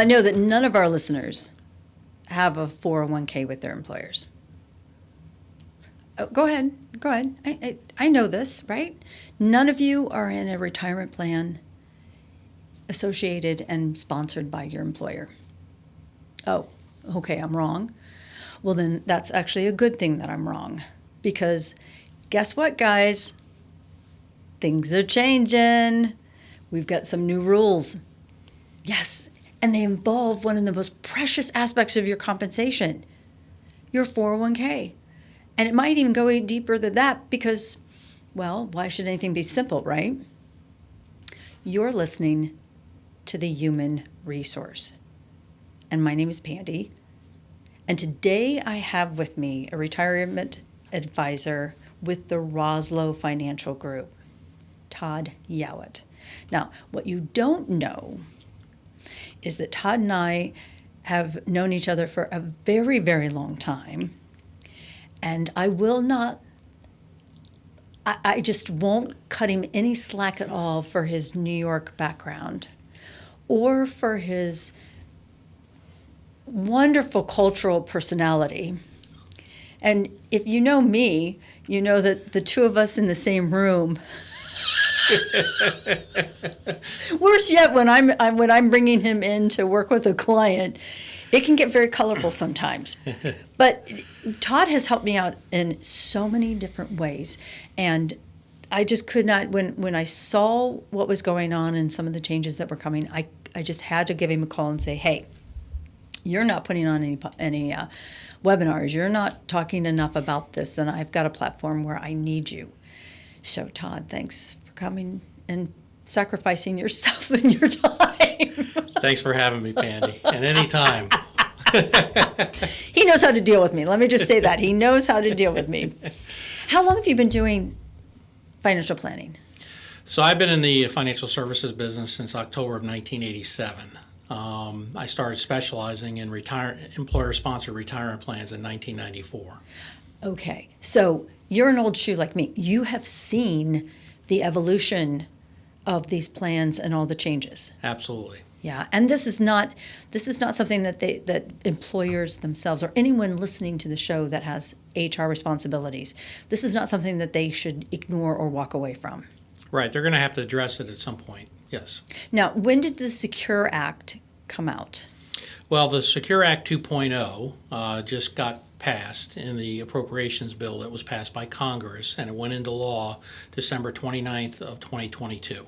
I know that none of our listeners have a 401k with their employers. Oh, go ahead. I know this, right? None of you are in a retirement plan associated and sponsored by your employer. Oh, okay, I'm wrong. Well, then that's actually a good thing that I'm wrong. Because guess what, guys? Things are changing. We've got some new rules. Yes, and they involve one of the most precious aspects of your compensation, your 401k. And it might even go deeper than that because, well, why should anything be simple, right? You're listening to The Human Resource. And my name is Pandy. And today I have with me a retirement advisor with the Rosselot Financial Group, Todd Ywait. Now, what you don't know is that Todd and I have known each other for a very, very long time. And I just won't cut him any slack at all for his New York background or for his wonderful cultural personality. And if you know me, you know that the two of us in the same room. Worse yet, when I'm bringing him in to work with a client, it can get very colorful sometimes. But Todd has helped me out in so many different ways, and I just could not. When I saw what was going on and some of the changes that were coming, I just had to give him a call and say, "Hey, you're not putting on any webinars. You're not talking enough about this, and I've got a platform where I need you." So, Todd, thanks for coming and sacrificing yourself and your time. Thanks for having me, Pandy. And any time. He knows how to deal with me. Let me just say that. He knows how to deal with me. How long have you been doing financial planning? So I've been in the financial services business since October of 1987. I started specializing in employer-sponsored retirement plans in 1994. Okay. So you're an old shoe like me. You have seen the evolution of these plans and all the changes. Absolutely. Yeah, and this is not something that employers themselves or anyone listening to the show that has HR responsibilities. This is not something that they should ignore or walk away from. Right, they're going to have to address it at some point. Yes. Now, when did the Secure Act come out? Well, the Secure Act 2.0 just got passed in the appropriations bill that was passed by Congress, and it went into law December 29th of 2022.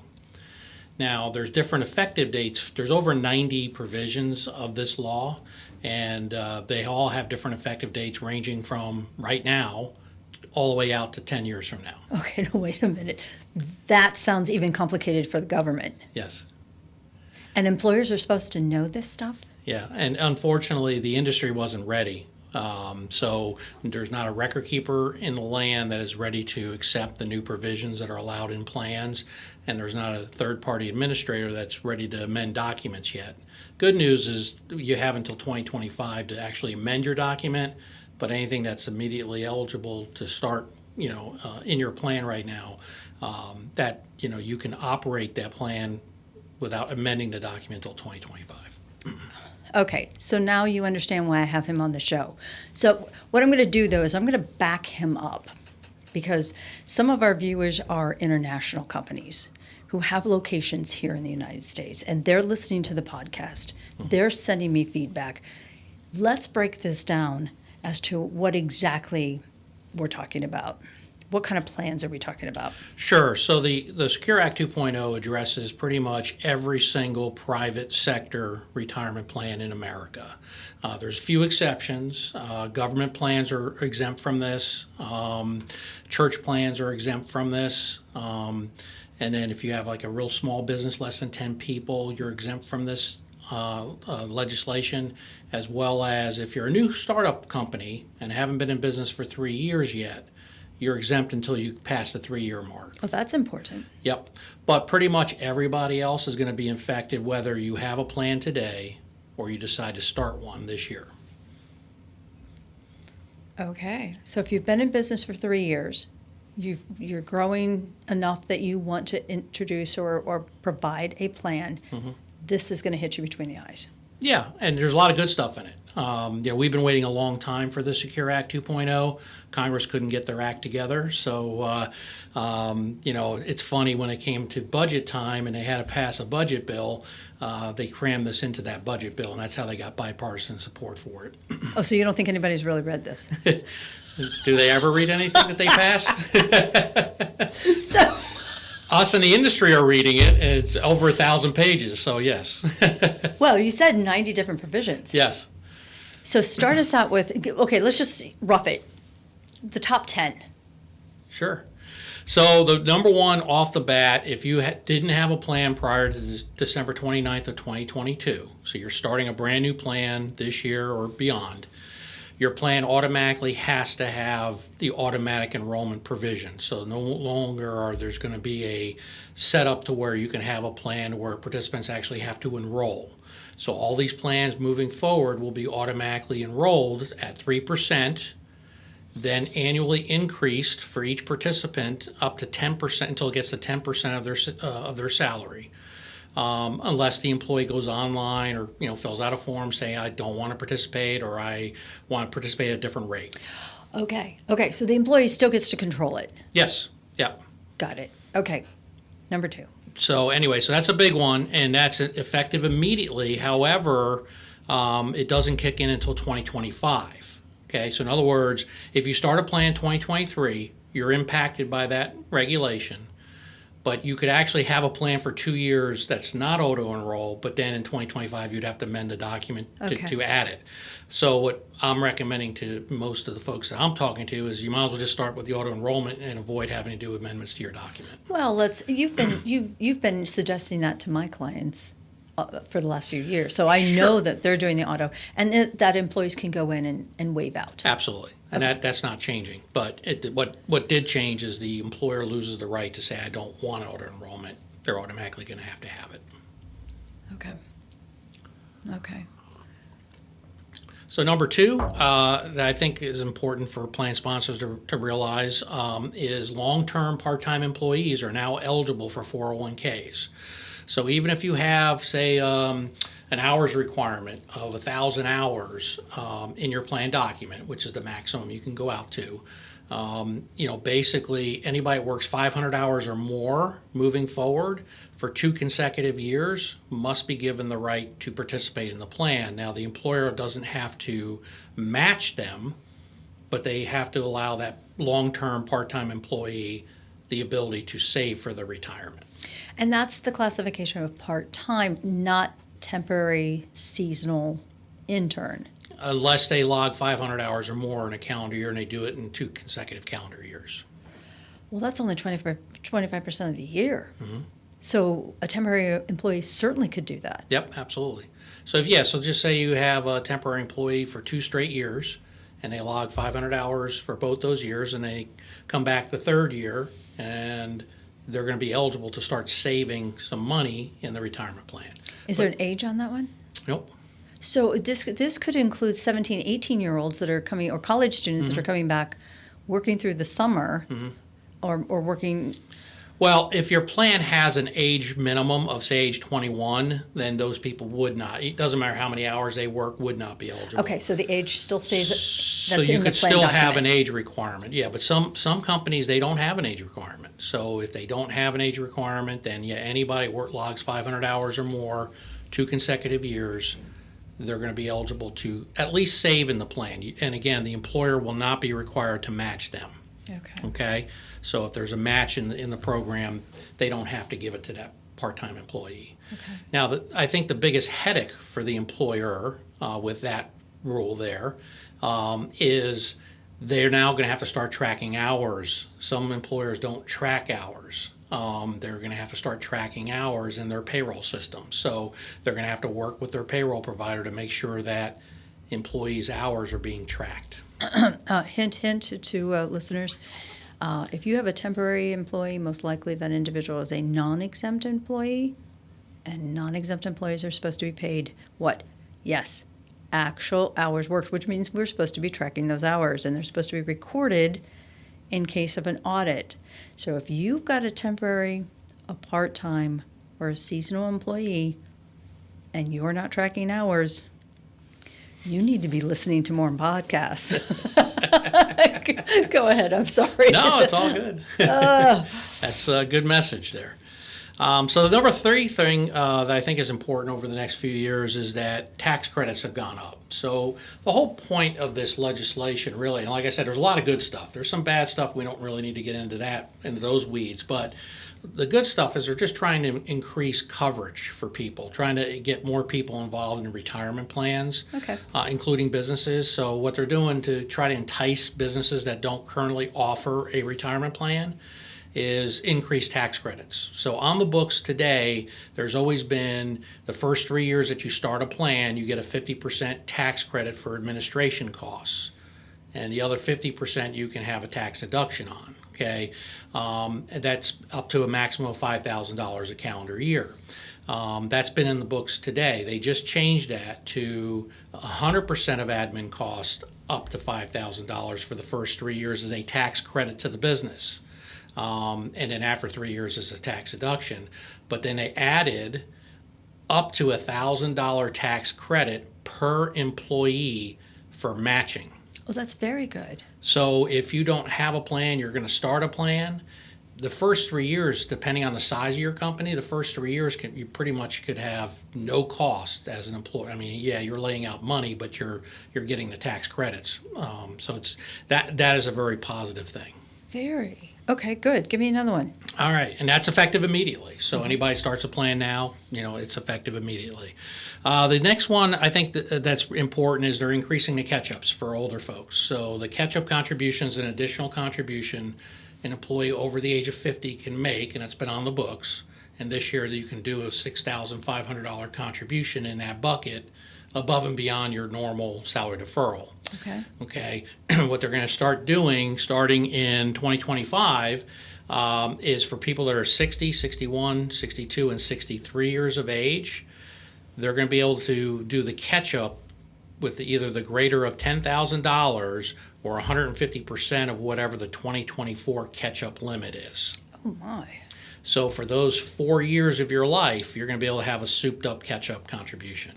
Now, there's different effective dates. There's over 90 provisions of this law, and they all have different effective dates ranging from right now all the way out to 10 years from now. Okay, no, wait a minute. That sounds even complicated for the government. Yes. And employers are supposed to know this stuff? Yeah, and unfortunately, the industry wasn't ready. So there's not a record keeper in the land that is ready to accept the new provisions that are allowed in plans, and there's not a third-party administrator that's ready to amend documents yet. Good news is you have until 2025 to actually amend your document, but anything that's immediately eligible to start, in your plan right now, that you can operate that plan without amending the document until 2025. Okay, so now you understand why I have him on the show. So what I'm going to do, though, is I'm going to back him up because some of our viewers are international companies who have locations here in the United States, and they're listening to the podcast. Mm-hmm. They're sending me feedback. Let's break this down as to what exactly we're talking about. What kind of plans are we talking about? Sure. So the Secure Act 2.0 addresses pretty much every single private sector retirement plan in America. There's a few exceptions. Government plans are exempt from this. Church plans are exempt from this. And then if you have like a real small business, less than 10 people, you're exempt from this legislation, as well as if you're a new startup company and haven't been in business for 3 years yet, you're exempt until you pass the 3-year mark. Oh, that's important. Yep. But pretty much everybody else is going to be affected whether you have a plan today or you decide to start one this year. Okay. So if you've been in business for 3 years, you're growing enough that you want to introduce or provide a plan, mm-hmm. This is going to hit you between the eyes. Yeah, and there's a lot of good stuff in it. We've been waiting a long time for the Secure Act 2.0. Congress couldn't get their act together, so it's funny when it came to budget time and they had to pass a budget bill. They crammed this into that budget bill, and that's how they got bipartisan support for it. Oh, so you don't think anybody's really read this? Do they ever read anything that they pass? So, Us in the industry are reading it, and it's over 1,000 pages, so yes. well, you said 90 different provisions. Yes. So start us out with, okay, let's just rough it. The top 10. Sure. So the number one off the bat, if you didn't have a plan prior to December 29th of 2022, so you're starting a brand new plan this year or beyond, your plan automatically has to have the automatic enrollment provision. So no longer are there's going to be a setup to where you can have a plan where participants actually have to enroll. So all these plans moving forward will be automatically enrolled at 3%, then annually increased for each participant up to 10% until it gets to 10% of their salary. Unless the employee goes online or fills out a form saying I don't want to participate or I want to participate at a different rate. Okay. So the employee still gets to control it. Yes. Yep. Got it. Okay. Number 2. So anyway, so that's a big one, and that's effective immediately. However, it doesn't kick in until 2025. Okay, so in other words, if you start a plan 2023, you're impacted by that regulation, but you could actually have a plan for 2 years that's not auto-enroll, but then in 2025 you'd have to amend the document to add it. So what I'm recommending to most of the folks that I'm talking to is you might as well just start with the auto-enrollment and avoid having to do amendments to your document. Well, you've been suggesting that to my clients for the last few years, so I know that they're doing the auto, and that employees can go in and waive out. Absolutely, and that's not changing. But what did change is the employer loses the right to say I don't want an auto-enrollment. They're automatically going to have it. Okay. So number 2 that I think is important for plan sponsors to realize is long-term part-time employees are now eligible for 401ks. So even if you have, say, an hours requirement of 1,000 hours in your plan document, which is the maximum you can go out to, basically anybody that works 500 hours or more moving forward for 2 consecutive years must be given the right to participate in the plan. Now, the employer doesn't have to match them, but they have to allow that long-term part-time employee the ability to save for their retirement. And that's the classification of part-time, not temporary seasonal intern. Unless they log 500 hours or more in a calendar year and they do it in 2 consecutive calendar years. Well, that's only 25% of the year. Mm-hmm. So a temporary employee certainly could do that. Yep, absolutely. So so just say you have a temporary employee for 2 straight years and they log 500 hours for both those years and they come back the 3rd year and they're going to be eligible to start saving some money in the retirement plan. Is there an age on that one? Nope. So this could include 17, 18-year-olds that are coming, or college students that are coming back, working through the summer, or working. Well, if your plan has an age minimum of, say, age 21, then those people would not. It doesn't matter how many hours they work, would not be eligible. Okay, so the age still stays. So you could still have an age requirement. Yeah, but some companies, they don't have an age requirement. So if they don't have an age requirement, then anybody logs 500 hours or more, 2 consecutive years, they're going to be eligible to at least save in the plan. And again, the employer will not be required to match them. Okay? So if there's a match in the program, they don't have to give it to that part-time employee. Now, I think the biggest headache for the employer with that rule there is they're now going to have to start tracking hours. Some employers don't track hours. They're going to have to start tracking hours in their payroll system. So they're going to have to work with their payroll provider to make sure that employees' hours are being tracked. Hint to listeners. If you have a temporary employee, most likely that individual is a non-exempt employee, and non-exempt employees are supposed to be paid what? Yes, actual hours worked, which means we're supposed to be tracking those hours, and they're supposed to be recorded in case of an audit. So if you've got a temporary, a part-time, or a seasonal employee, and you're not tracking hours, you need to be listening to more podcasts. Go ahead, I'm sorry. No, it's all good. That's a good message there. So the number 3 thing that I think is important over the next few years is that tax credits have gone up. So the whole point of this legislation really, and like I said, there's a lot of good stuff. There's some bad stuff. We don't really need to get into those weeds. But the good stuff is they're just trying to increase coverage for people, trying to get more people involved in retirement plans, Okay. Including businesses. So what they're doing to try to entice businesses that don't currently offer a retirement plan is increased tax credits. So on the books today, there's always been the first 3 years that you start a plan, you get a 50% tax credit for administration costs. And the other 50% you can have a tax deduction on, okay? And that's up to a maximum of $5,000 a calendar year. That's been in the books today. They just changed that to 100% of admin costs up to $5,000 for the first 3 years as a tax credit to the business. And then after 3 years is a tax deduction. But then they added up to $1,000 tax credit per employee for matching. Oh, that's very good. So if you don't have a plan, you're going to start a plan. The first 3 years, depending on the size of your company, the first 3 years you pretty much could have no cost as an employer. I mean, yeah, you're laying out money, but you're getting the tax credits. So it's that is a very positive thing. Very. Okay, good. Give me another one. All right, and that's effective immediately. So anybody starts a plan now, it's effective immediately. The next one I think that's important is they're increasing the catch-ups for older folks. So the catch-up contribution is an additional contribution an employee over the age of 50 can make, and it's been on the books. And this year you can do a $6,500 contribution in that bucket above and beyond your normal salary deferral. Okay. What they're going to start doing starting in 2025 is for people that are 60, 61, 62, and 63 years of age, they're going to be able to do the catch-up with either the greater of $10,000 or 150% of whatever the 2024 catch-up limit is. Oh, my. So for those 4 years of your life, you're going to be able to have a souped-up catch-up contribution.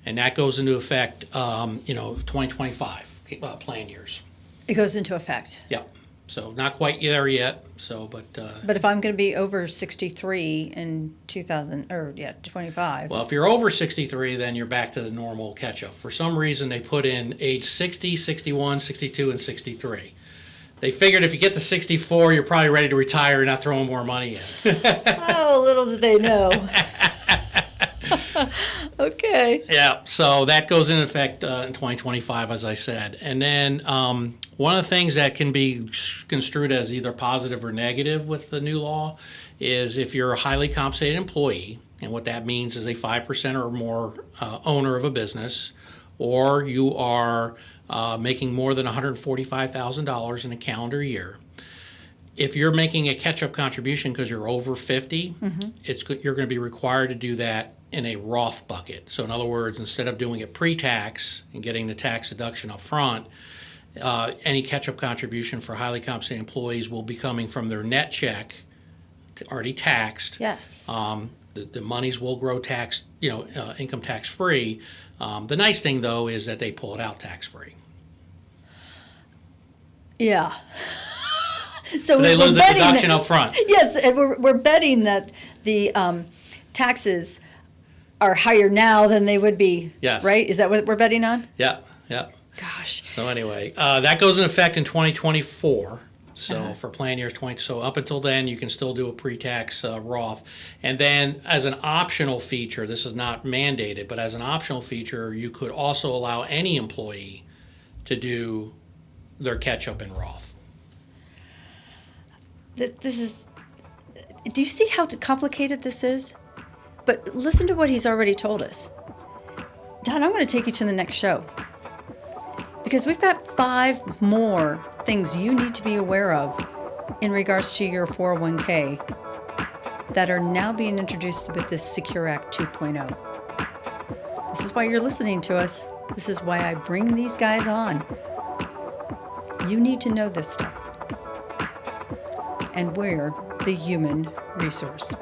And that goes into effect, 2025 plan years. It goes into effect. Yep. So not quite there yet. But if I'm going to be over 63 in 25. Well, if you're over 63, then you're back to the normal catch-up. For some reason, they put in age 60, 61, 62, and 63. They figured if you get to 64, you're probably ready to retire and not throwing more money in. Oh, little did they know. Okay. Yeah, so that goes into effect in 2025, as I said. And then one of the things that can be construed as either positive or negative with the new law is if you're a highly compensated employee, and what that means is a 5% or more owner of a business, or you are making more than $145,000 in a calendar year. If you're making a catch-up contribution because you're over 50, you're going to be required to do that in a Roth bucket. So in other words, instead of doing it pre-tax and getting the tax deduction up front, any catch-up contribution for highly compensated employees will be coming from their net check, already taxed. Yes. The monies will grow tax, income tax-free. The nice thing, though, is that they pull it out tax-free. Yeah. So they lose the deduction up front. Yes, and we're betting that the taxes are higher now than they would be. Yes. Right? Is that what we're betting on? Yeah. Gosh. So anyway, that goes in effect in 2024. So for plan years 20, so up until then, you can still do a pre-tax Roth. And then as an optional feature, this is not mandated, but as an optional feature, you could also allow any employee to do their catch-up in Roth. This is. Do you see how complicated this is? But listen to what he's already told us. Don, I'm going to take you to the next show. Because we've got 5 more things you need to be aware of in regards to your 401k that are now being introduced with this Secure Act 2.0. This is why you're listening to us. This is why I bring these guys on. You need to know this stuff. And we're the human resource.